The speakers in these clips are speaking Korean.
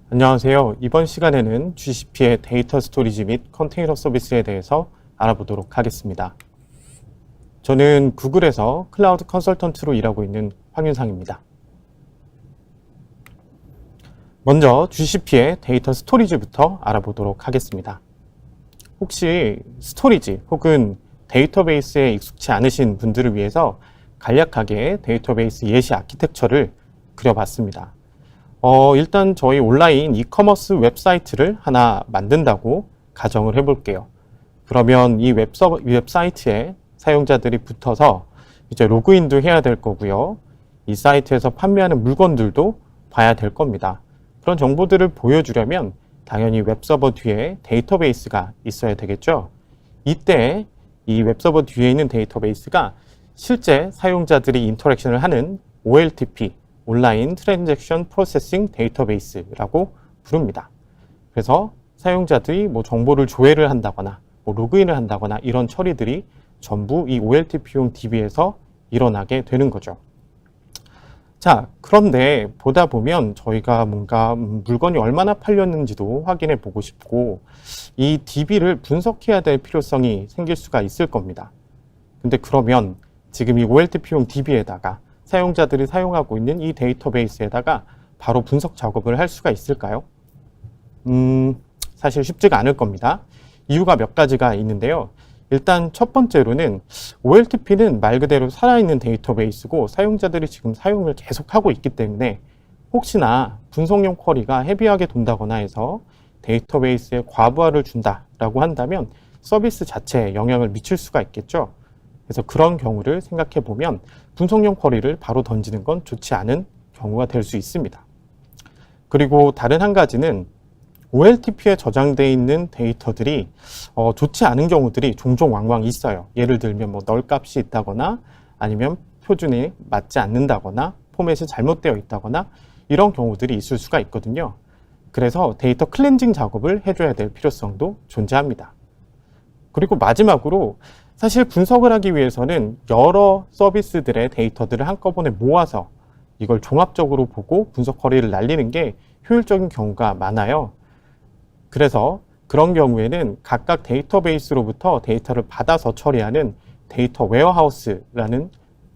안녕하세요. 이번 시간에는 GCP의 데이터 스토리지 및 컨테이너 서비스에 대해서 알아보도록 하겠습니다. 저는 구글에서 클라우드 컨설턴트로 일하고 있는 황윤상입니다. 먼저 GCP의 데이터 스토리지부터 알아보도록 하겠습니다. 혹시 스토리지 혹은 데이터베이스에 익숙치 않으신 분들을 위해서 간략하게 데이터베이스 예시 아키텍처를 그려봤습니다. 일단 저희 온라인 이커머스 웹사이트를 하나 만든다고 가정을 해볼게요. 그러면 이 웹사이트에 사용자들이 붙어서 이제 로그인도 해야 될 거고요. 이 사이트에서 판매하는 물건들도 봐야 될 겁니다. 그런 정보들을 보여주려면 당연히 웹서버 뒤에 데이터베이스가 있어야 되겠죠. 이때 이 웹서버 뒤에 있는 데이터베이스가 실제 사용자들이 인터랙션을 하는 OLTP, 온라인 트랜잭션 프로세싱 데이터베이스라고 부릅니다. 그래서 사용자들이 정보를 조회를 한다거나 로그인을 한다거나 이런 처리들이 전부 이 OLTP용 DB에서 일어나게 되는 거죠. 자, 그런데 보다 보면 저희가 뭔가 물건이 얼마나 팔렸는지도 확인해 보고 싶고 이 DB를 분석해야 될 필요성이 생길 수가 있을 겁니다. 근데 그러면 지금 이 OLTP용 DB에다가 사용자들이 사용하고 있는 이 데이터베이스에다가 바로 분석 작업을 할 수가 있을까요? 사실 쉽지가 않을 겁니다. 이유가 몇 가지가 있는데요. 일단 첫 번째로는 OLTP는 말 그대로 살아있는 데이터베이스고 사용자들이 지금 사용을 계속하고 있기 때문에 혹시나 분석용 쿼리가 헤비하게 돈다거나 해서 데이터베이스에 과부하를 준다라고 한다면 서비스 자체에 영향을 미칠 수가 있겠죠. 그래서 그런 경우를 생각해 보면 분석용 쿼리를 바로 던지는 건 좋지 않은 경우가 될 수 있습니다. 그리고 다른 한 가지는 OLTP에 저장되어 있는 데이터들이 좋지 않은 경우들이 종종 왕왕 있어요. 예를 들면 널 값이 있다거나 아니면 표준에 맞지 않는다거나 포맷이 잘못되어 있다거나 이런 경우들이 있을 수가 있거든요. 그래서 데이터 클렌징 작업을 해줘야 될 필요성도 존재합니다. 그리고 마지막으로 사실 분석을 하기 위해서는 여러 서비스들의 데이터들을 한꺼번에 모아서 이걸 종합적으로 보고 분석 쿼리를 날리는 게 효율적인 경우가 많아요. 그래서 그런 경우에는 각각 데이터베이스로부터 데이터를 받아서 처리하는 데이터 웨어하우스라는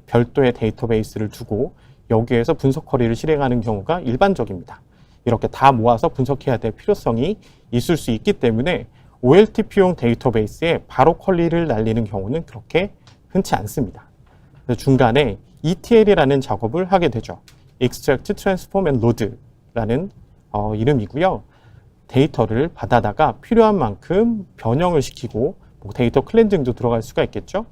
별도의 데이터베이스를 두고 여기에서 분석 쿼리를 실행하는 경우가 일반적입니다. 이렇게 다 모아서 분석해야 될 필요성이 있을 수 있기 때문에 OLTP용 데이터베이스에 바로 쿼리를 날리는 경우는 그렇게 흔치 않습니다. 그래서 중간에 ETL이라는 작업을 하게 되죠. Extract, Transform and Load라는 이름이고요. 데이터를 받아다가 필요한 만큼 변형을 시키고 데이터 클렌징도 들어갈 수가 있겠죠.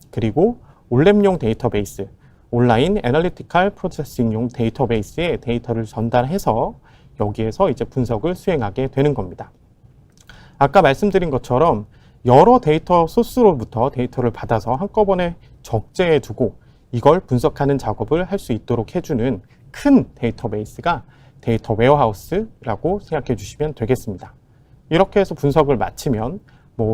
그리고 올랩용 데이터베이스, 온라인 애널리티컬 프로세싱용 데이터베이스에 데이터를 전달해서 여기에서 이제 분석을 수행하게 되는 겁니다. 아까 말씀드린 것처럼 여러 데이터 소스로부터 데이터를 받아서 한꺼번에 적재해 두고 이걸 분석하는 작업을 할 수 있도록 해주는 큰 데이터베이스가 데이터 웨어하우스라고 생각해 주시면 되겠습니다. 이렇게 해서 분석을 마치면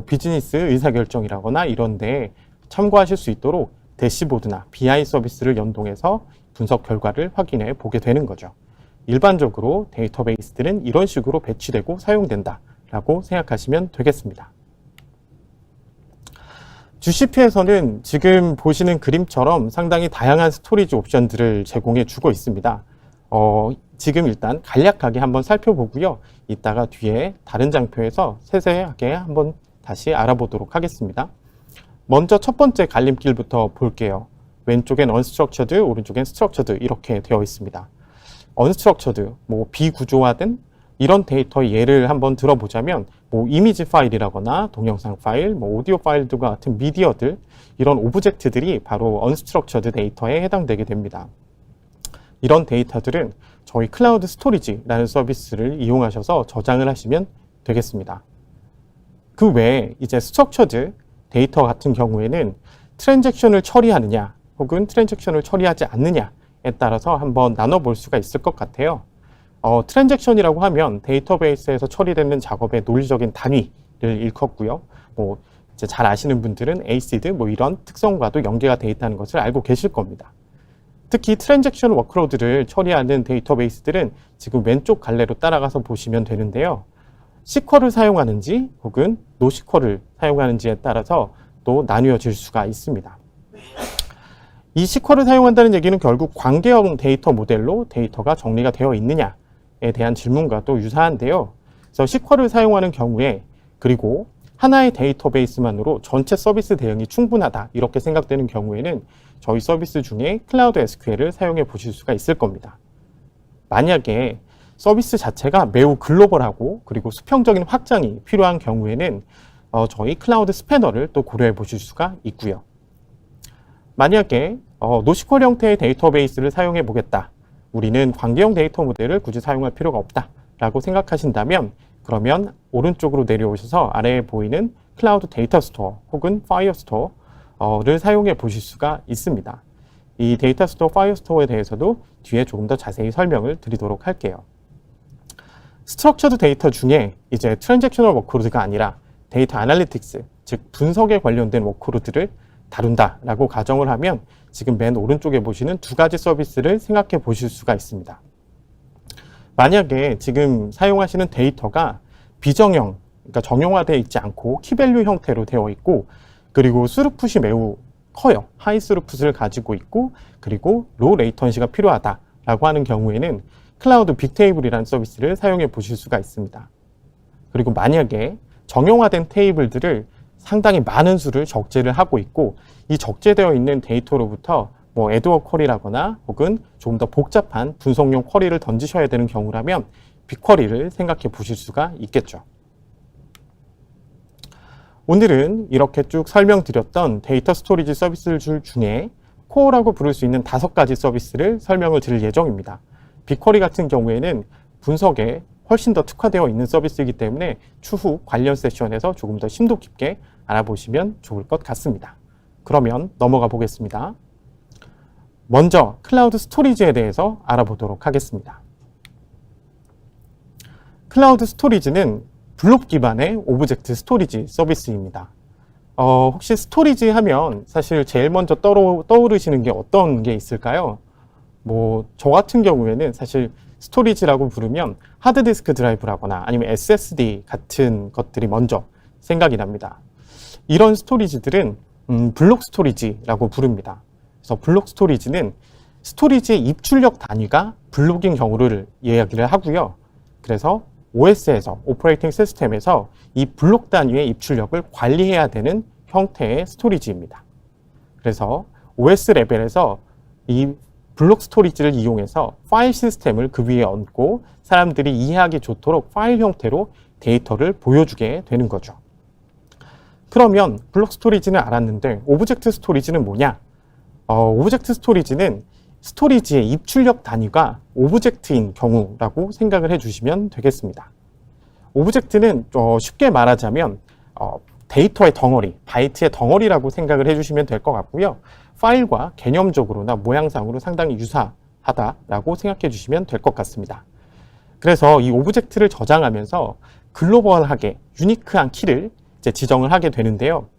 비즈니스 의사결정이라거나 이런 데 참고하실 수 있도록 대시보드나 BI 서비스를 연동해서 분석 결과를 확인해 보게 되는 거죠. 일반적으로 데이터베이스들은 이런 식으로 배치되고 사용된다 라고 생각하시면 되겠습니다. GCP에서는 지금 보시는 그림처럼 상당히 다양한 스토리지 옵션들을 제공해 주고 있습니다. 지금 일단 간략하게 한번 살펴보고요. 이따가 뒤에 다른 장표에서 세세하게 한번 다시 알아보도록 하겠습니다. 먼저 첫 번째 갈림길부터 볼게요. 왼쪽엔 unstructured, 오른쪽엔 structured 이렇게 되어 있습니다. unstructured, 비구조화된 이런 데이터의 예를 한번 들어보자면 이미지 파일이라거나 동영상 파일, 오디오 파일들과 같은 미디어들 이런 오브젝트들이 바로 unstructured 데이터에 해당되게 됩니다. 이런 데이터들은 저희 클라우드 스토리지라는 서비스를 이용하셔서 저장을 하시면 되겠습니다. 그 외에 이제 structured 데이터 같은 경우에는 트랜잭션을 처리하느냐 혹은 트랜잭션을 처리하지 않느냐에 따라서 한번 나눠볼 수가 있을 것 같아요. 트랜잭션이라고 하면 데이터베이스에서 처리되는 작업의 논리적인 단위를 일컫고요. 이제 잘 아시는 분들은 ACID 이런 특성과도 연계가 되어 있다는 것을 알고 계실 겁니다. 특히 트랜잭션 워크로드를 처리하는 데이터베이스들은 지금 왼쪽 갈래로 따라가서 보시면 되는데요. SQL을 사용하는지 혹은 노SQL을 사용하는지에 따라서 또 나뉘어질 수가 있습니다. 이 SQL을 사용한다는 얘기는 결국 관계형 데이터 모델로 데이터가 정리가 되어 있느냐에 대한 질문과 또 유사한데요. 그래서 SQL을 사용하는 경우에 그리고 하나의 데이터베이스만으로 전체 서비스 대응이 충분하다 이렇게 생각되는 경우에는 저희 서비스 중에 클라우드 SQL을 사용해 보실 수가 있을 겁니다. 만약에 서비스 자체가 매우 글로벌하고 그리고 수평적인 확장이 필요한 경우에는 저희 클라우드 스패너를 또 고려해 보실 수가 있고요. 만약에 노스QL 형태의 데이터베이스를 사용해 보겠다. 우리는 관계형 데이터 모델을 굳이 사용할 필요가 없다 라고 생각하신다면 그러면 오른쪽으로 내려오셔서 아래에 보이는 클라우드 데이터 스토어 혹은 파이어 스토어를 사용해 보실 수가 있습니다. 이 데이터 스토어, 파이어 스토어에 대해서도 뒤에 조금 더 자세히 설명을 드리도록 할게요. 스트럭처드 데이터 중에 이제 트랜잭셔널 워크로드가 아니라 데이터 애널리틱스, 즉 분석에 관련된 워크로드를 다룬다라고 가정을 하면 지금 맨 오른쪽에 보시는 두 가지 서비스를 생각해 보실 수가 있습니다. 만약에 지금 사용하시는 데이터가 비정형, 그러니까 정형화되어 있지 않고 키밸류 형태로 되어 있고 그리고 스루풋이 매우 커요. 하이 스루풋을 가지고 있고 그리고 로우 레이턴시가 필요하다라고 하는 경우에는 클라우드 빅테이블이라는 서비스를 사용해 보실 수가 있습니다. 그리고 만약에 정형화된 테이블들을 상당히 많은 수를 적재를 하고 있고 이 적재되어 있는 데이터로부터 뭐 에드워 쿼리라거나 혹은 좀 더 복잡한 분석용 쿼리를 던지셔야 되는 경우라면 빅쿼리를 생각해 보실 수가 있겠죠. 오늘은 이렇게 쭉 설명드렸던 데이터 스토리지 서비스들 중에 코어라고 부를 수 있는 5가지 서비스를 설명을 드릴 예정입니다. 빅쿼리 같은 경우에는 분석에 훨씬 더 특화되어 있는 서비스이기 때문에 추후 관련 세션에서 조금 더 심도 깊게 알아보시면 좋을 것 같습니다. 그러면 넘어가 보겠습니다. 먼저 클라우드 스토리지에 대해서 알아보도록 하겠습니다. 클라우드 스토리지는 블록 기반의 오브젝트 스토리지 서비스입니다. 혹시 스토리지 하면 사실 제일 먼저 떠오르시는 게 어떤 게 있을까요? 저 같은 경우에는 사실 스토리지라고 부르면 하드디스크 드라이브라거나 아니면 SSD 같은 것들이 먼저 생각이 납니다. 이런 스토리지들은 블록 스토리지라고 부릅니다. 그래서 블록 스토리지는 스토리지의 입출력 단위가 블록인 경우를 이야기를 하고요. 그래서 OS에서, 오퍼레이팅 시스템에서 이 블록 단위의 입출력을 관리해야 되는 형태의 스토리지입니다. 그래서 OS 레벨에서 이 블록 스토리지를 이용해서 파일 시스템을 그 위에 얹고 사람들이 이해하기 좋도록 파일 형태로 데이터를 보여주게 되는 거죠. 그러면 블록 스토리지는 알았는데 오브젝트 스토리지는 뭐냐? 오브젝트 스토리지는 스토리지의 입출력 단위가 오브젝트인 경우라고 생각을 해주시면 되겠습니다. 오브젝트는 쉽게 말하자면 데이터의 덩어리, 바이트의 덩어리라고 생각을 해주시면 될 것 같고요. 파일과 개념적으로나 모양상으로 상당히 유사하다라고 생각해 주시면 될 것 같습니다. 그래서 이 오브젝트를 저장하면서 글로벌하게 유니크한 키를 이제 지정을 하게 되는데요.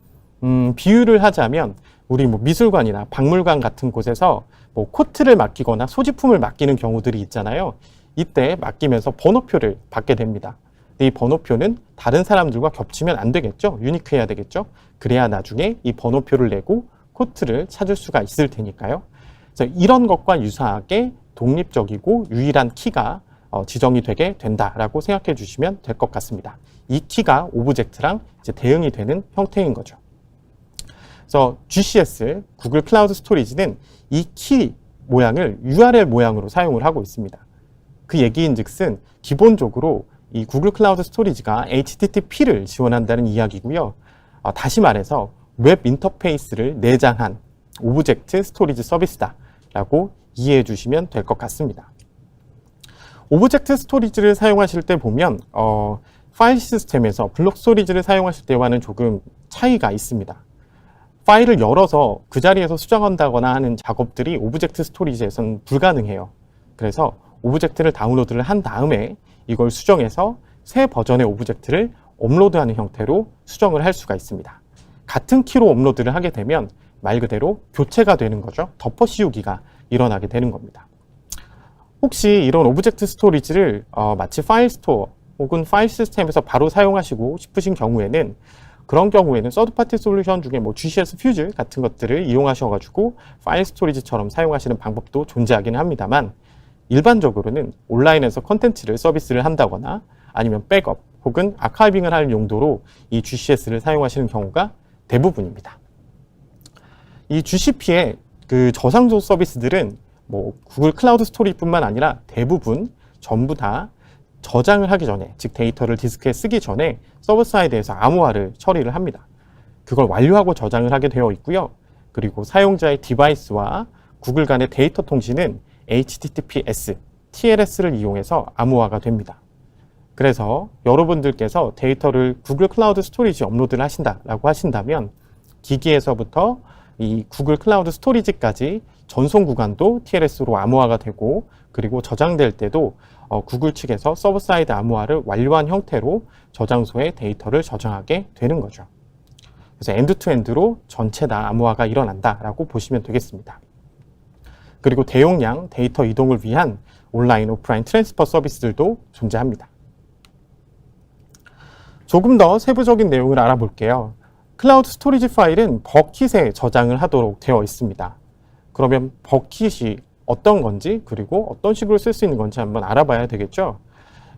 비유를 하자면 우리 미술관이나 박물관 같은 곳에서 코트를 맡기거나 소지품을 맡기는 경우들이 있잖아요. 이때 맡기면서 번호표를 받게 됩니다. 근데 이 번호표는 다른 사람들과 겹치면 안 되겠죠. 유니크해야 되겠죠. 그래야 나중에 이 번호표를 내고 코트를 찾을 수가 있을 테니까요. 그래서 이런 것과 유사하게 독립적이고 유일한 키가 지정이 되게 된다라고 생각해 주시면 될 것 같습니다. 이 키가 오브젝트랑 이제 대응이 되는 형태인 거죠. 그래서 GCS, 구글 클라우드 스토리지는 이 키 모양을 URL 모양으로 사용을 하고 있습니다. 그 얘기인 즉슨 기본적으로 이 구글 클라우드 스토리지가 HTTP를 지원한다는 이야기고요. 다시 말해서 웹 인터페이스를 내장한 오브젝트 스토리지 서비스다라고 이해해 주시면 될 것 같습니다. 오브젝트 스토리지를 사용하실 때 보면 파일 시스템에서 블록 스토리지를 사용하실 때와는 조금 차이가 있습니다. 파일을 열어서 그 자리에서 수정한다거나 하는 작업들이 오브젝트 스토리지에서는 불가능해요. 그래서 오브젝트를 다운로드를 한 다음에 이걸 수정해서 새 버전의 오브젝트를 업로드하는 형태로 수정을 할 수가 있습니다. 같은 키로 업로드를 하게 되면 말 그대로 교체가 되는 거죠. 덮어 씌우기가 일어나게 되는 겁니다. 혹시 이런 오브젝트 스토리지를 마치 파일 스토어 혹은 파일 시스템에서 바로 사용하시고 싶으신 경우에는 그런 경우에는 서드파티 솔루션 중에 뭐 GCS 퓨즈 같은 것들을 이용하셔가지고 파일 스토리지처럼 사용하시는 방법도 존재하기는 합니다만 일반적으로는 온라인에서 컨텐츠를 서비스를 한다거나 아니면 백업 혹은 아카이빙을 할 용도로 이 GCS를 사용하시는 경우가 대부분입니다. 이 GCP의 그 저장소 서비스들은 뭐 구글 클라우드 스토리뿐만 아니라 대부분 전부 다 저장을 하기 전에, 즉 데이터를 디스크에 쓰기 전에 서버 사이드에서 암호화를 처리를 합니다. 그걸 완료하고 저장을 하게 되어 있고요. 그리고 사용자의 디바이스와 구글 간의 데이터 통신은 HTTPS, TLS를 이용해서 암호화가 됩니다. 그래서 여러분들께서 데이터를 구글 클라우드 스토리지 업로드를 하신다라고 하신다면 기기에서부터 이 구글 클라우드 스토리지까지 전송 구간도 TLS로 암호화가 되고 그리고 저장될 때도 구글 측에서 서버 사이드 암호화를 완료한 형태로 저장소에 데이터를 저장하게 되는 거죠. 그래서 엔드투엔드로 전체 다 암호화가 일어난다라고 보시면 되겠습니다. 그리고 대용량 데이터 이동을 위한 온라인, 오프라인 트랜스퍼 서비스들도 존재합니다. 조금 더 세부적인 내용을 알아볼게요. 클라우드 스토리지 파일은 버킷에 저장을 하도록 되어 있습니다. 그러면 버킷이 어떤 건지 그리고 어떤 식으로 쓸 수 있는 건지 한번 알아봐야 되겠죠.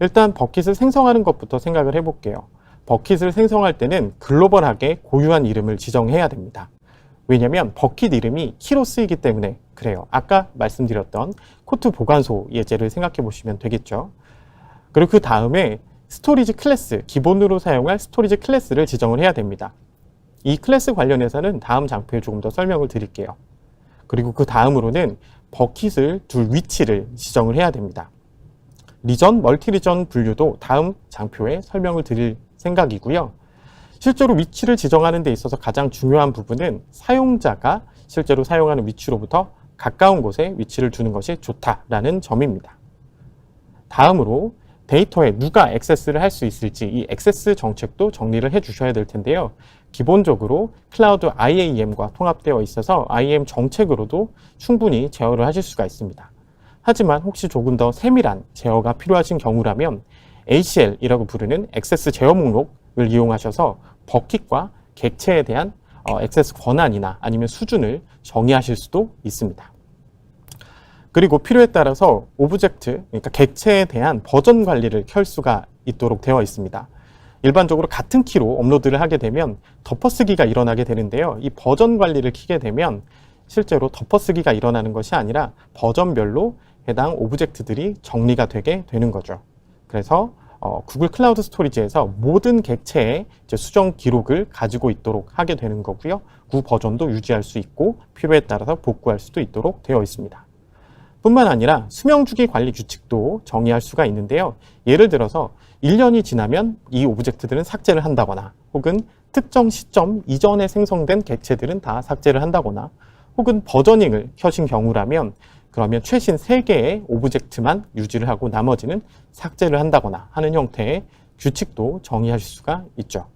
일단 버킷을 생성하는 것부터 생각을 해볼게요. 버킷을 생성할 때는 글로벌하게 고유한 이름을 지정해야 됩니다. 왜냐하면 버킷 이름이 키로 쓰이기 때문에 그래요. 아까 말씀드렸던 코트 보관소 예제를 생각해 보시면 되겠죠. 그리고 그 다음에 스토리지 클래스, 기본으로 사용할 스토리지 클래스를 지정을 해야 됩니다. 이 클래스 관련해서는 다음 장표에 조금 더 설명을 드릴게요. 그리고 그 다음으로는 버킷을 둘 위치를 지정을 해야 됩니다. 리전, 멀티 리전 분류도 다음 장표에 설명을 드릴 생각이고요. 실제로 위치를 지정하는 데 있어서 가장 중요한 부분은 사용자가 실제로 사용하는 위치로부터 가까운 곳에 위치를 두는 것이 좋다라는 점입니다. 다음으로 데이터에 누가 액세스를 할 수 있을지 이 액세스 정책도 정리를 해 주셔야 될 텐데요. 기본적으로 클라우드 IAM과 통합되어 있어서 IAM 정책으로도 충분히 제어를 하실 수가 있습니다. 하지만 혹시 조금 더 세밀한 제어가 필요하신 경우라면 ACL이라고 부르는 액세스 제어 목록을 이용하셔서 버킷과 객체에 대한 액세스 권한이나 아니면 수준을 정의하실 수도 있습니다. 그리고 필요에 따라서 오브젝트, 그러니까 객체에 대한 버전 관리를 켤 수가 있도록 되어 있습니다. 일반적으로 같은 키로 업로드를 하게 되면 덮어쓰기가 일어나게 되는데요. 이 버전 관리를 켜게 되면 실제로 덮어쓰기가 일어나는 것이 아니라 버전별로 해당 오브젝트들이 정리가 되게 되는 거죠. 그래서 구글 클라우드 스토리지에서 모든 객체의 수정 기록을 가지고 있도록 하게 되는 거고요. 그 버전도 유지할 수 있고 필요에 따라서 복구할 수도 있도록 되어 있습니다. 뿐만 아니라 수명주기 관리 규칙도 정의할 수가 있는데요. 예를 들어서 1년이 지나면 이 오브젝트들은 삭제를 한다거나 혹은 특정 시점 이전에 생성된 객체들은 다 삭제를 한다거나 혹은 버저닝을 켜신 경우라면 그러면 최신 3개의 오브젝트만 유지를 하고 나머지는 삭제를 한다거나 하는 형태의 규칙도 정의하실 수가 있죠.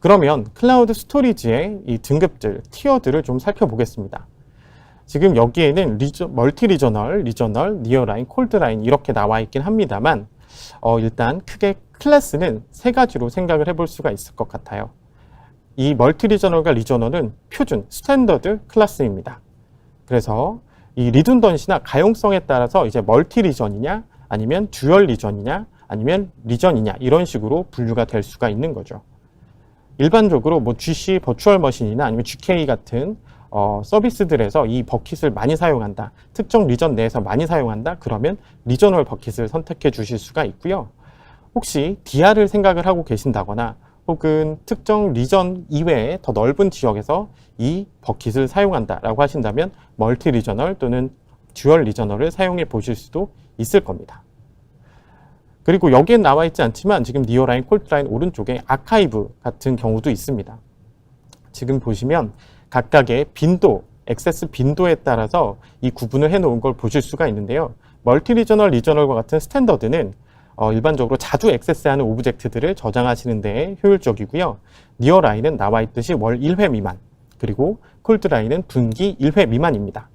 그러면 클라우드 스토리지의 이 등급들, 티어들을 좀 살펴보겠습니다. 지금 여기에는 멀티 리저널, 니어라인, 콜드라인 이렇게 나와 있긴 합니다만 일단 크게 클래스는 3가지로 생각을 해볼 수가 있을 것 같아요. 이 멀티 리저널과 리저널은 표준, 스탠더드 클래스입니다. 그래서 이 리둔던시나 가용성에 따라서 이제 멀티 리전이냐 아니면 듀얼 리전이냐 아니면 리전이냐 이런 식으로 분류가 될 수가 있는 거죠. 일반적으로 뭐 GC 버추얼 머신이나 아니면 GK 같은 서비스들에서 이 버킷을 많이 사용한다, 특정 리전 내에서 많이 사용한다, 그러면 리저널 버킷을 선택해 주실 수가 있고요. 혹시 DR을 생각을 하고 계신다거나 혹은 특정 리전 이외에 더 넓은 지역에서 이 버킷을 사용한다라고 하신다면 멀티 리저널 또는 듀얼 리저널을 사용해 보실 수도 있을 겁니다. 그리고 여기엔 나와 있지 않지만 지금 니어라인, 콜드라인 오른쪽에 아카이브 같은 경우도 있습니다. 지금 보시면 각각의 빈도, 액세스 빈도에 따라서 이 구분을 해놓은 걸 보실 수가 있는데요. 멀티 리저널, 리저널과 같은 스탠더드는 일반적으로 자주 액세스하는 오브젝트들을 저장하시는 데 효율적이고요. 니어라인은 나와 있듯이 월 1회 미만, 그리고 콜드라인은 분기 1회 미만입니다.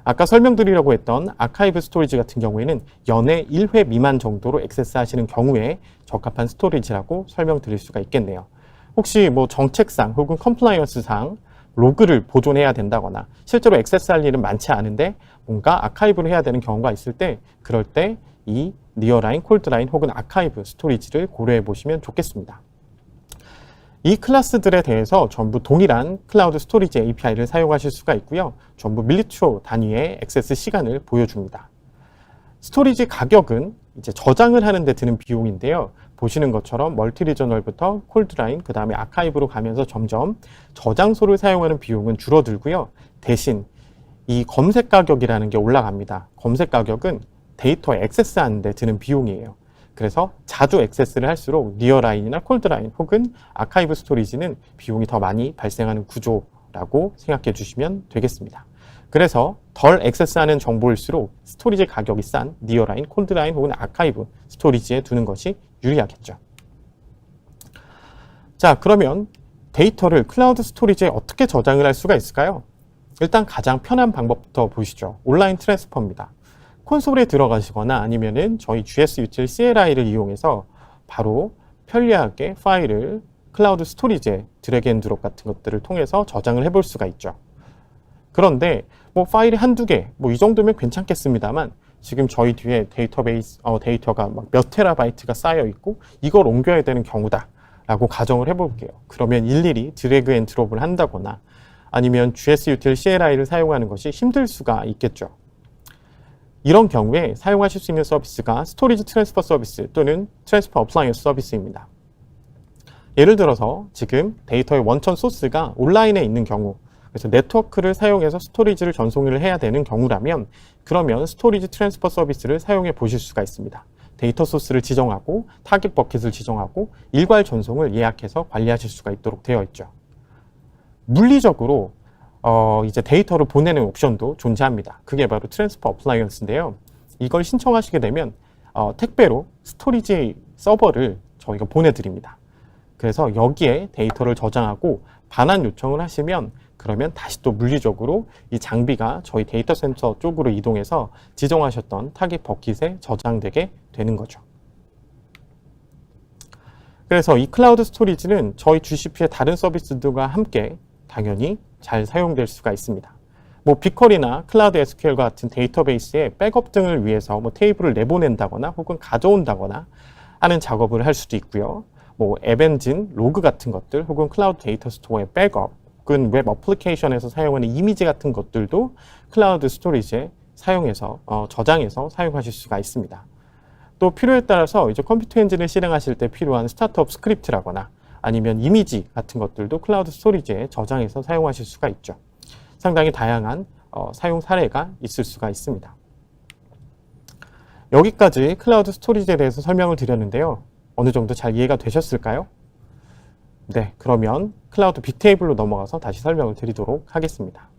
아까 설명드리려고 했던 아카이브 스토리지 같은 경우에는 연애 1회 미만 정도로 액세스 하시는 경우에 적합한 스토리지라고 설명드릴 수가 있겠네요. 혹시 뭐 정책상 혹은 컴플라이언스상 로그를 보존해야 된다거나 실제로 액세스할 일은 많지 않은데 뭔가 아카이브를 해야 되는 경우가 있을 때 그럴 때 이 니어라인, 콜드라인 혹은 아카이브 스토리지를 고려해 보시면 좋겠습니다. 이 클래스들에 대해서 전부 동일한 클라우드 스토리지 API를 사용하실 수가 있고요. 전부 밀리초 단위의 액세스 시간을 보여줍니다. 스토리지 가격은 이제 저장을 하는 데 드는 비용인데요. 보시는 것처럼 멀티리저널부터 콜드라인, 그 다음에 아카이브로 가면서 점점 저장소를 사용하는 비용은 줄어들고요. 대신 이 검색 가격이라는 게 올라갑니다. 검색 가격은 데이터에 액세스하는 데 드는 비용이에요. 그래서 자주 액세스를 할수록 니어라인이나 콜드라인 혹은 아카이브 스토리지는 비용이 더 많이 발생하는 구조라고 생각해 주시면 되겠습니다. 그래서 덜 액세스하는 정보일수록 스토리지 가격이 싼 니어라인, 콜드라인 혹은 아카이브 스토리지에 두는 것이 유리하겠죠. 자, 그러면 데이터를 클라우드 스토리지에 어떻게 저장을 할 수가 있을까요? 일단 가장 편한 방법부터 보시죠. 온라인 트랜스퍼입니다. 콘솔에 들어가시거나 아니면은 저희 GS 유틸 CLI를 이용해서 바로 편리하게 파일을 클라우드 스토리지에 드래그 앤 드롭 같은 것들을 통해서 저장을 해볼 수가 있죠. 그런데 뭐 파일이 한두 개, 뭐 이 정도면 괜찮겠습니다만 지금 저희 뒤에 데이터베이스, 데이터가 막 몇 테라바이트가 쌓여 있고 이걸 옮겨야 되는 경우다 라고 가정을 해볼게요. 그러면 일일이 드래그 앤 드롭을 한다거나 아니면 GS 유틸 CLI를 사용하는 것이 힘들 수가 있겠죠. 이런 경우에 사용하실 수 있는 서비스가 스토리지 트랜스퍼 서비스 또는 트랜스퍼 어플라이언스 서비스입니다. 예를 들어서 지금 데이터의 원천 소스가 온라인에 있는 경우, 그래서 네트워크를 사용해서 스토리지를 전송을 해야 되는 경우라면 그러면 스토리지 트랜스퍼 서비스를 사용해 보실 수가 있습니다. 데이터 소스를 지정하고 타깃 버킷을 지정하고 일괄 전송을 예약해서 관리하실 수가 있도록 되어 있죠. 물리적으로 이제 데이터를 보내는 옵션도 존재합니다. 그게 바로 트랜스퍼 어플라이언스인데요. 이걸 신청하시게 되면 택배로 스토리지 서버를 저희가 보내드립니다. 그래서 여기에 데이터를 저장하고 반환 요청을 하시면 그러면 다시 또 물리적으로 이 장비가 저희 데이터 센터 쪽으로 이동해서 지정하셨던 타깃 버킷에 저장되게 되는 거죠. 그래서 이 클라우드 스토리지는 저희 GCP의 다른 서비스들과 함께 당연히 잘 사용될 수가 있습니다. 뭐 빅쿼리나 클라우드 SQL 같은 데이터베이스에 백업 등을 위해서 뭐 테이블을 내보낸다거나 혹은 가져온다거나 하는 작업을 할 수도 있고요. 뭐 앱엔진, 로그 같은 것들 혹은 클라우드 데이터 스토어의 백업 혹은 웹 어플리케이션에서 사용하는 이미지 같은 것들도 클라우드 스토리지에 사용해서 저장해서 사용하실 수가 있습니다. 또 필요에 따라서 이제 컴퓨터 엔진을 실행하실 때 필요한 스타트업 스크립트라거나 아니면 이미지 같은 것들도 클라우드 스토리지에 저장해서 사용하실 수가 있죠. 상당히 다양한 사용 사례가 있을 수가 있습니다. 여기까지 클라우드 스토리지에 대해서 설명을 드렸는데요. 어느 정도 잘 이해가 되셨을까요? 네, 그러면 클라우드 빅테이블로 넘어가서 다시 설명을 드리도록 하겠습니다.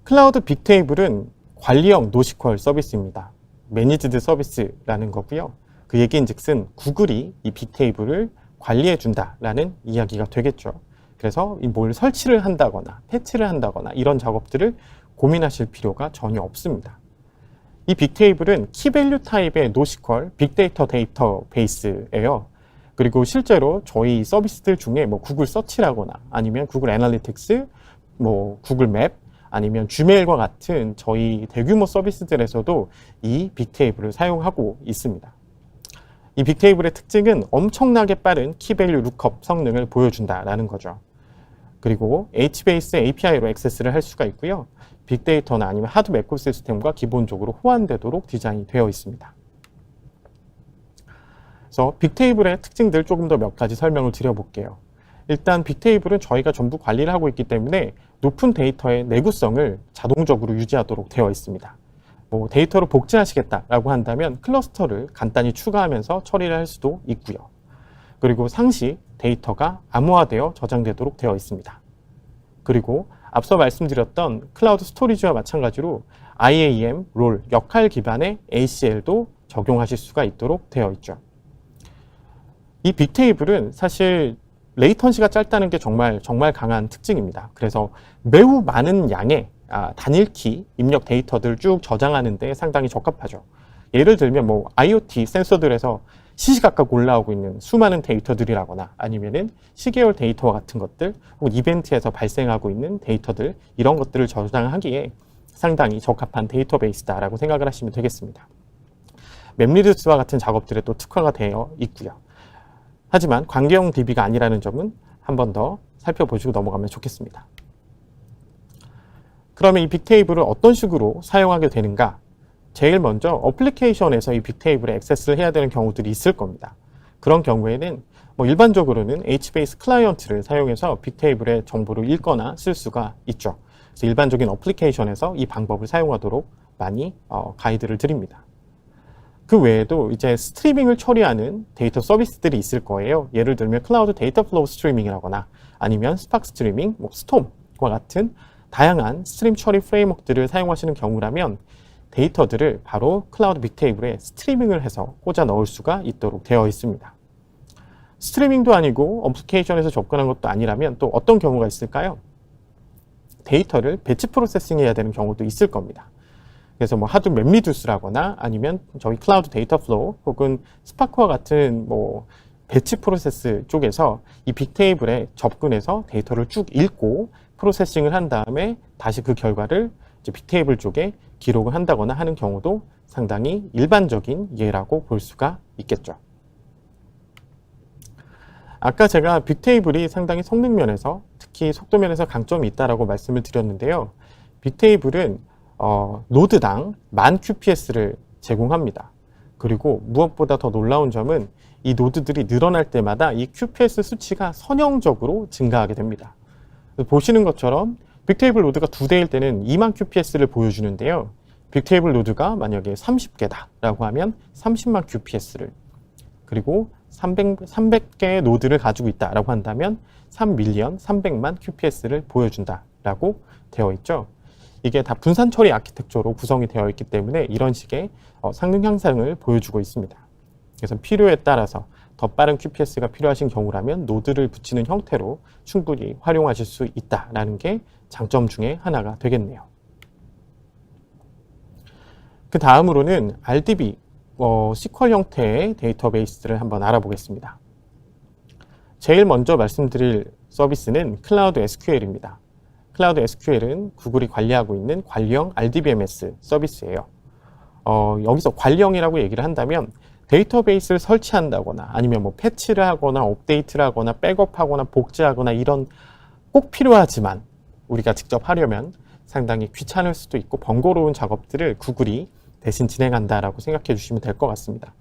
클라우드 빅테이블은 관리형 노시퀄 서비스입니다. 매니지드 서비스라는 거고요. 그 얘기인즉슨 구글이 이 빅테이블을 관리해 준다라는 이야기가 되겠죠. 그래서 뭘 설치를 한다거나 패치를 한다거나 이런 작업들을 고민하실 필요가 전혀 없습니다. 이 빅테이블은 키밸류 타입의 노시퀄 빅데이터 데이터베이스예요. 그리고 실제로 저희 서비스들 중에 뭐 구글 서치라거나 아니면 구글 애널리틱스, 뭐 구글 맵, 아니면 지메일과 같은 저희 대규모 서비스들에서도 이 빅테이블을 사용하고 있습니다. 이 빅테이블의 특징은 엄청나게 빠른 키밸류 룩업 성능을 보여준다라는 거죠. 그리고 HBase API로 액세스를 할 수가 있고요. 빅데이터나 아니면 하드 에코시스템과 기본적으로 호환되도록 디자인이 되어 있습니다. 그래서 빅테이블의 특징들 조금 더 몇 가지 설명을 드려볼게요. 일단 빅테이블은 저희가 전부 관리를 하고 있기 때문에 높은 데이터의 내구성을 자동적으로 유지하도록 되어 있습니다. 뭐 데이터를 복제하시겠다라고 한다면 클러스터를 간단히 추가하면서 처리를 할 수도 있고요. 그리고 상시 데이터가 암호화되어 저장되도록 되어 있습니다. 그리고 앞서 말씀드렸던 클라우드 스토리지와 마찬가지로 IAM, 롤, 역할 기반의 ACL도 적용하실 수가 있도록 되어 있죠. 이 빅테이블은 사실 레이턴시가 짧다는 게 정말 강한 특징입니다. 그래서 매우 많은 양의 단일키 입력 데이터들을 쭉 저장하는 데 상당히 적합하죠. 예를 들면 뭐 IoT 센서들에서 시시각각 올라오고 있는 수많은 데이터들이라거나 아니면은 시계열 데이터와 같은 것들 혹은 이벤트에서 발생하고 있는 데이터들 이런 것들을 저장하기에 상당히 적합한 데이터베이스다라고 생각을 하시면 되겠습니다. 맵리듀스와 같은 작업들에 또 특화가 되어 있고요. 하지만 관계형 DB가 아니라는 점은 한 번 더 살펴보시고 넘어가면 좋겠습니다. 그러면 이 빅테이블을 어떤 식으로 사용하게 되는가? 제일 먼저 어플리케이션에서 이 빅테이블에 액세스를 해야 되는 경우들이 있을 겁니다. 그런 경우에는 뭐 일반적으로는 HBase 클라이언트를 사용해서 빅테이블의 정보를 읽거나 쓸 수가 있죠. 그래서 일반적인 어플리케이션에서 이 방법을 사용하도록 많이 가이드를 드립니다. 그 외에도 이제 스트리밍을 처리하는 데이터 서비스들이 있을 거예요. 예를 들면 클라우드 데이터 플로우 스트리밍이라거나 아니면 스파크 스트리밍, 뭐 스톰과 같은 다양한 스트림 처리 프레임워크들을 사용하시는 경우라면 데이터들을 바로 클라우드 빅테이블에 스트리밍을 해서 꽂아 넣을 수가 있도록 되어 있습니다. 스트리밍도 아니고 어플리케이션에서 접근한 것도 아니라면 또 어떤 경우가 있을까요? 데이터를 배치 프로세싱 해야 되는 경우도 있을 겁니다. 그래서 뭐 하드 맵리듀스라거나 아니면 저희 클라우드 데이터 플로우 혹은 스파크와 같은 뭐 배치 프로세스 쪽에서 이 빅테이블에 접근해서 데이터를 쭉 읽고 프로세싱을 한 다음에 다시 그 결과를 이제 빅테이블 쪽에 기록을 한다거나 하는 경우도 상당히 일반적인 예라고 볼 수가 있겠죠. 아까 제가 빅테이블이 상당히 성능 면에서 특히 속도 면에서 강점이 있다라고 말씀을 드렸는데요. 빅테이블은 노드당 10,000 QPS를 제공합니다. 그리고 무엇보다 더 놀라운 점은 이 노드들이 늘어날 때마다 이 QPS 수치가 선형적으로 증가하게 됩니다. 보시는 것처럼 빅테이블 노드가 2대일 때는 20,000 QPS를 보여주는데요. 빅테이블 노드가 만약에 30개다 라고 하면 300,000 QPS를, 그리고 300개의 노드를 가지고 있다라고 한다면 3밀리언 300만 QPS를 보여준다 라고 되어 있죠. 이게 다 분산 처리 아키텍처로 구성이 되어 있기 때문에 이런 식의 성능 향상을 보여주고 있습니다. 그래서 필요에 따라서 더 빠른 QPS가 필요하신 경우라면 노드를 붙이는 형태로 충분히 활용하실 수 있다는 게 장점 중에 하나가 되겠네요. 그 다음으로는 RDB, SQL 형태의 데이터베이스를 한번 알아보겠습니다. 제일 먼저 말씀드릴 서비스는 클라우드 SQL입니다. 클라우드 SQL은 구글이 관리하고 있는 관리형 RDBMS 서비스예요. 여기서 관리형이라고 얘기를 한다면 데이터베이스를 설치한다거나 아니면 뭐 패치를 하거나 업데이트를 하거나 백업하거나 복제하거나 이런 꼭 필요하지만 우리가 직접 하려면 상당히 귀찮을 수도 있고 번거로운 작업들을 구글이 대신 진행한다라고 생각해 주시면 될 것 같습니다.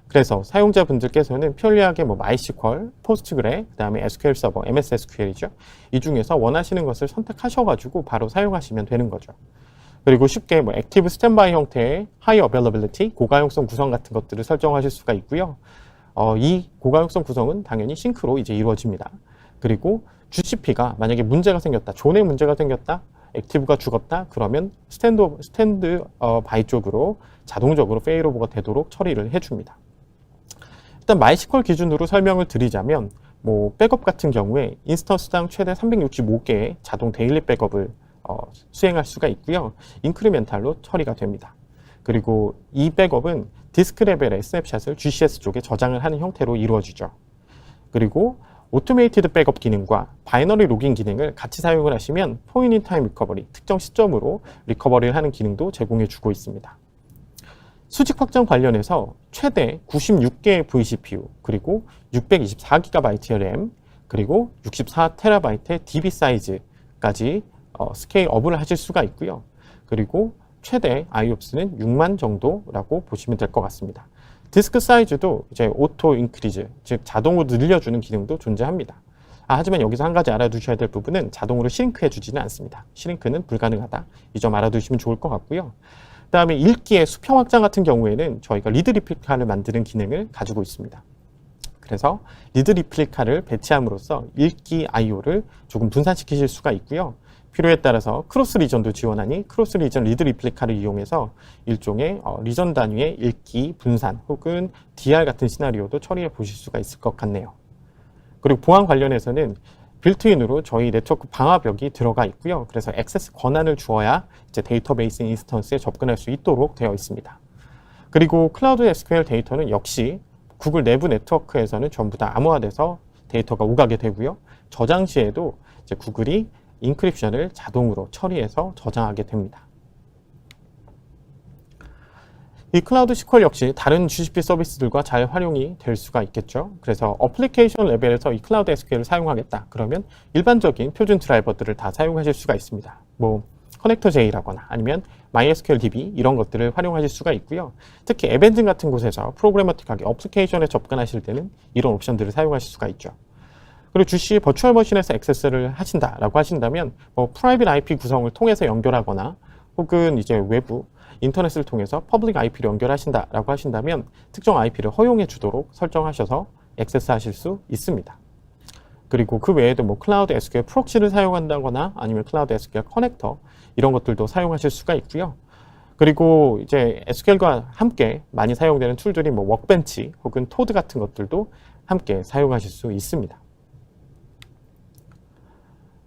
그래서 사용자분들께서는 편리하게 뭐 MySQL, 포스트그레, 그 다음에 SQL 서버, MS SQL이죠. 이 중에서 원하시는 것을 선택하셔가지고 바로 사용하시면 되는 거죠. 그리고 쉽게 뭐 액티브 스탠바이 형태의 하이 어베일러빌리티, 고가용성 구성 같은 것들을 설정하실 수가 있고요. 이 고가용성 구성은 당연히 싱크로 이제 이루어집니다. 그리고 GCP가 만약에 문제가 생겼다, 존에 문제가 생겼다, 액티브가 죽었다, 그러면 스탠드 바이 쪽으로 자동적으로 페일오버가 되도록 처리를 해줍니다. 일단 MySQL 기준으로 설명을 드리자면 뭐 백업 같은 경우에 인스턴스당 최대 365개의 자동 데일리 백업을 수행할 수가 있고요. 인크리멘탈로 처리가 됩니다. 그리고 이 백업은 디스크 레벨의 스냅샷을 GCS 쪽에 저장을 하는 형태로 이루어지죠. 그리고 오토메이티드 백업 기능과 바이너리 로깅 기능을 같이 사용을 하시면 포인트 인 타임 리커버리, 특정 시점으로 리커버리를 하는 기능도 제공해 주고 있습니다. 수직 확장 관련해서 최대 96개의 vCPU, 그리고 624GB의 램, 그리고 64TB의 DB 사이즈까지 스케일 업을 하실 수가 있고요. 그리고 최대 IOPS는 6만 정도라고 보시면 될 것 같습니다. 디스크 사이즈도 이제 오토 인크리즈, 즉 자동으로 늘려주는 기능도 존재합니다. 하지만 여기서 한 가지 알아두셔야 될 부분은 자동으로 시링크 해주지는 않습니다. 시링크는 불가능하다. 이 점 알아두시면 좋을 것 같고요. 그 다음에 읽기의 수평 확장 같은 경우에는 저희가 리드 리플리카를 만드는 기능을 가지고 있습니다. 그래서 리드 리플리카를 배치함으로써 읽기 I/O를 조금 분산시키실 수가 있고요. 필요에 따라서 크로스 리전도 지원하니 크로스 리전 리드 리플리카를 이용해서 일종의 리전 단위의 읽기 분산 혹은 DR 같은 시나리오도 처리해 보실 수가 있을 것 같네요. 그리고 보안 관련해서는 빌트인으로 저희 네트워크 방화벽이 들어가 있고요. 그래서 액세스 권한을 주어야 이제 데이터베이스 인스턴스에 접근할 수 있도록 되어 있습니다. 그리고 클라우드 SQL 데이터는 역시 구글 내부 네트워크에서는 전부 다 암호화돼서 데이터가 오가게 되고요. 저장 시에도 이제 구글이 인크립션을 자동으로 처리해서 저장하게 됩니다. 이 클라우드 SQL 역시 다른 GCP 서비스들과 잘 활용이 될 수가 있겠죠. 그래서 어플리케이션 레벨에서 이 클라우드 SQL을 사용하겠다. 그러면 일반적인 표준 드라이버들을 다 사용하실 수가 있습니다. 뭐 커넥터 J라거나 아니면 MySQL DB 이런 것들을 활용하실 수가 있고요. 특히 앱 엔진 같은 곳에서 프로그래머틱하게 어플리케이션에 접근하실 때는 이런 옵션들을 사용하실 수가 있죠. 그리고 GC 버추얼 머신에서 액세스를 하신다라고 하신다면 뭐 프라이빗 IP 구성을 통해서 연결하거나 혹은 이제 외부 인터넷을 통해서 퍼블릭 IP를 연결하신다라고 하신다면 특정 IP를 허용해 주도록 설정하셔서 액세스하실 수 있습니다. 그리고 그 외에도 뭐 클라우드 SQL 프록시를 사용한다거나 아니면 클라우드 SQL 커넥터 이런 것들도 사용하실 수가 있고요. 그리고 이제 SQL과 함께 많이 사용되는 툴들이 뭐 워크벤치 혹은 토드 같은 것들도 함께 사용하실 수 있습니다.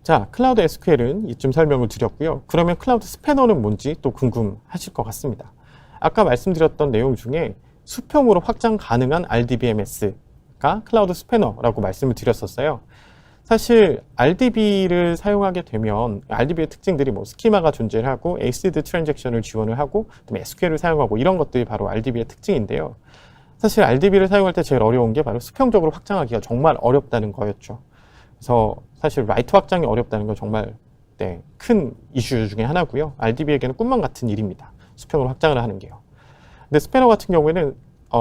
자, 클라우드 SQL은 이쯤 설명을 드렸고요. 그러면 클라우드 스패너는 뭔지 또 궁금하실 것 같습니다. 아까 말씀드렸던 내용 중에 수평으로 확장 가능한 RDBMS가 클라우드 스패너라고 말씀을 드렸었어요. 사실 RDB를 사용하게 되면 RDB의 특징들이 뭐 스키마가 존재를 하고 ACID 트랜잭션을 지원을 하고 그다음에 SQL을 사용하고 이런 것들이 바로 RDB의 특징인데요. 사실 RDB를 사용할 때 제일 어려운 게 바로 수평적으로 확장하기가 정말 어렵다는 거였죠. 그래서 사실 라이트 확장이 어렵다는 건 정말 큰 이슈 중에 하나고요. RDB에게는 꿈만 같은 일입니다. 수평으로 확장을 하는 게요. 근데 스패너 같은 경우에는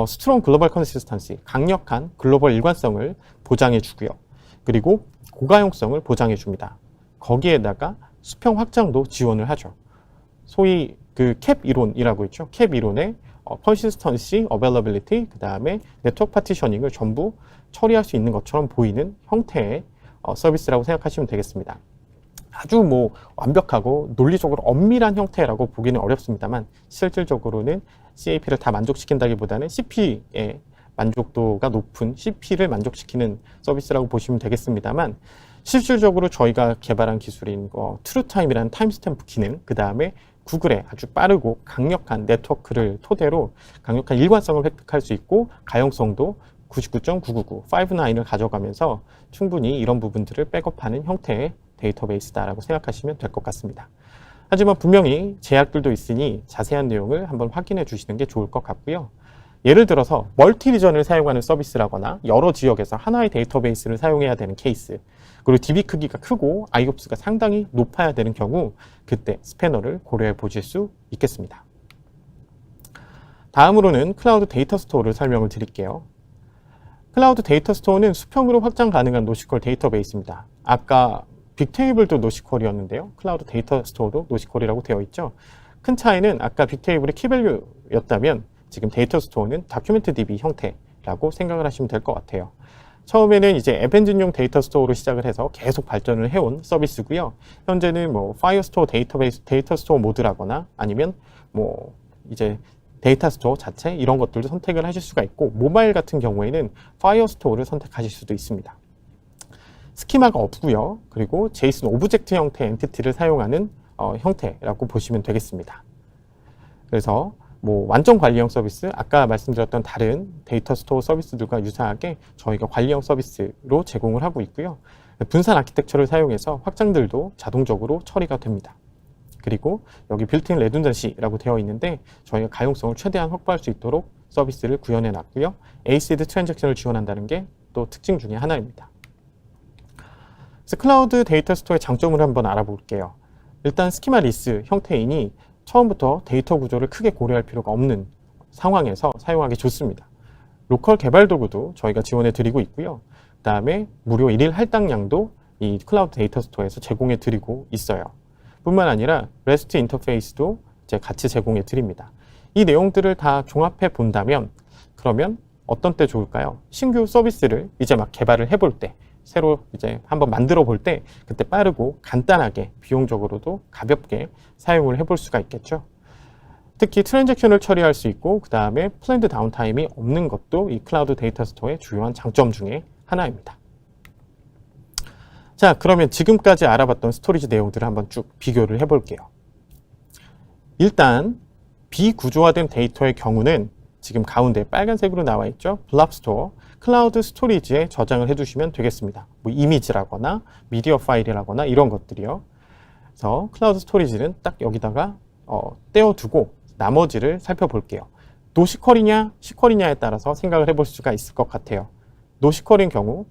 스트롱 글로벌 컨시스턴시, 강력한 글로벌 일관성을 보장해 주고요. 그리고 고가용성을 보장해 줍니다. 거기에다가 수평 확장도 지원을 하죠. 소위 그 캡 이론이라고 있죠. 캡 이론의 컨시스턴시, 어베일러빌리티, 그 다음에 네트워크 파티셔닝을 전부 처리할 수 있는 것처럼 보이는 형태의 서비스라고 생각하시면 되겠습니다. 아주 뭐 완벽하고 논리적으로 엄밀한 형태라고 보기는 어렵습니다만 실질적으로는 CAP를 다 만족시킨다기보다는 CP의 만족도가 높은 CP를 만족시키는 서비스라고 보시면 되겠습니다만 실질적으로 저희가 개발한 기술인 트루타임이라는 타임스탬프 기능, 그 다음에 구글의 아주 빠르고 강력한 네트워크를 토대로 강력한 일관성을 획득할 수 있고 가용성도 99.999, 59을 가져가면서 충분히 이런 부분들을 백업하는 형태의 데이터베이스다라고 생각하시면 될 것 같습니다. 하지만 분명히 제약들도 있으니 자세한 내용을 한번 확인해 주시는 게 좋을 것 같고요. 예를 들어서 멀티 리전을 사용하는 서비스라거나 여러 지역에서 하나의 데이터베이스를 사용해야 되는 케이스, 그리고 DB 크기가 크고 IOPS가 상당히 높아야 되는 경우 그때 스패너를 고려해 보실 수 있겠습니다. 다음으로는 클라우드 데이터 스토어를 설명을 드릴게요. 클라우드 데이터 스토어는 수평으로 확장 가능한 노시퀄 데이터베이스입니다. 아까 빅테이블도 노시퀄이었는데요. 클라우드 데이터 스토어도 노시퀄이라고 되어 있죠. 큰 차이는 아까 빅테이블이 키밸류였다면 지금 데이터 스토어는 다큐멘트 DB 형태라고 생각을 하시면 될 것 같아요. 처음에는 이제 앱 엔진용 데이터 스토어로 시작을 해서 계속 발전을 해온 서비스고요. 현재는 뭐 파이어 스토어 데이터베이스 데이터 스토어 모드라거나 아니면 뭐 이제 데이터 스토어 자체 이런 것들도 선택을 하실 수가 있고 모바일 같은 경우에는 파이어 스토어를 선택하실 수도 있습니다. 스키마가 없고요. 그리고 제이슨 오브젝트 형태의 엔티티를 사용하는 형태라고 보시면 되겠습니다. 그래서 뭐 완전 관리형 서비스, 아까 말씀드렸던 다른 데이터 스토어 서비스들과 유사하게 저희가 관리형 서비스로 제공을 하고 있고요. 분산 아키텍처를 사용해서 확장들도 자동적으로 처리가 됩니다. 그리고 여기 빌트인 레둔던시라고 되어 있는데 저희가 가용성을 최대한 확보할 수 있도록 서비스를 구현해 놨고요. ACID 트랜잭션을 지원한다는 게 또 특징 중에 하나입니다. 그래서 클라우드 데이터 스토어의 장점을 한번 알아볼게요. 일단 스키마 리스 형태이니 처음부터 데이터 구조를 크게 고려할 필요가 없는 상황에서 사용하기 좋습니다. 로컬 개발 도구도 저희가 지원해 드리고 있고요. 그 다음에 무료 1일 할당량도 이 클라우드 데이터 스토어에서 제공해 드리고 있어요. 뿐만 아니라 REST 인터페이스도 이제 같이 제공해 드립니다. 이 내용들을 다 종합해 본다면 그러면 어떤 때 좋을까요? 신규 서비스를 이제 막 개발을 해볼 때, 새로 이제 한번 만들어 볼 때 그때 빠르고 간단하게 비용적으로도 가볍게 사용을 해볼 수가 있겠죠. 특히 트랜잭션을 처리할 수 있고 그 다음에 플랜드 다운타임이 없는 것도 이 클라우드 데이터 스토어의 주요한 장점 중에 하나입니다. 자, 그러면 지금까지 알아봤던 스토리지 내용들을 한번 쭉 비교를 해볼게요. 일단 비구조화된 데이터의 경우는 지금 가운데 빨간색으로 나와 있죠. 블랍스토어, 클라우드 스토리지에 저장을 해두시면 되겠습니다. 뭐 이미지라거나 미디어 파일이라거나 이런 것들이요. 그래서 클라우드 스토리지는 딱 여기다가 떼어두고 나머지를 살펴볼게요. 노시퀄이냐 시퀄이냐에 따라서 생각을 해볼 수가 있을 것 같아요. 노시퀄인 경우,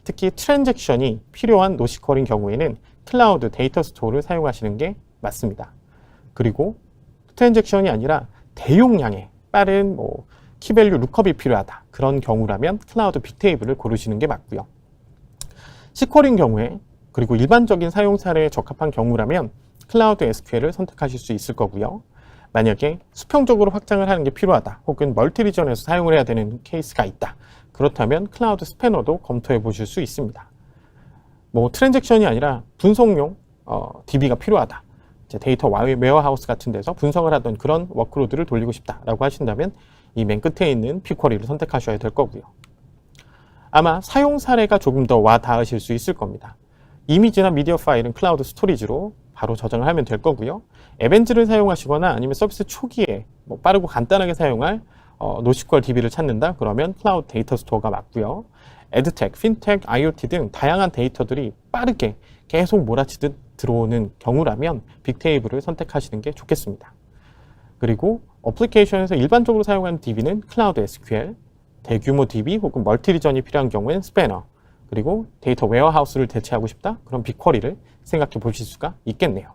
특히 트랜잭션이 필요한 노시퀄인 경우에는 클라우드 데이터 스토어를 사용하시는 게 맞습니다. 그리고 트랜잭션이 아니라 대용량의 빠른 키밸류 룩업이 필요하다. 그런 경우라면 클라우드 빅테이블을 고르시는 게 맞고요. 시퀄인 경우에 그리고 일반적인 사용 사례에 적합한 경우라면 클라우드 SQL을 선택하실 수 있을 거고요. 만약에 수평적으로 확장을 하는 게 필요하다. 혹은 멀티 리전에서 사용을 해야 되는 케이스가 있다. 그렇다면 클라우드 스패너도 검토해 보실 수 있습니다. 트랜잭션이 아니라 분석용 DB가 필요하다. 이제 데이터 웨어하우스 같은 데서 분석을 하던 그런 워크로드를 돌리고 싶다라고 하신다면 이 맨 끝에 있는 픽쿼리를 선택하셔야 될 거고요. 아마 사용 사례가 조금 더 와 닿으실 수 있을 겁니다. 이미지나 미디어 파일은 클라우드 스토리지로 바로 저장을 하면 될 거고요. 에벤즈를 사용하시거나 아니면 서비스 초기에 빠르고 간단하게 사용할 노시퀄 DB를 찾는다? 그러면 클라우드 데이터 스토어가 맞고요. 에드텍, 핀텍, IoT 등 다양한 데이터들이 빠르게 계속 몰아치듯 들어오는 경우라면 빅테이블을 선택하시는 게 좋겠습니다. 그리고 어플리케이션에서 일반적으로 사용하는 DB는 클라우드 SQL, 대규모 DB 혹은 멀티 리전이 필요한 경우엔 스패너, 그리고 데이터 웨어하우스를 대체하고 싶다? 그럼 빅쿼리를 생각해 보실 수가 있겠네요.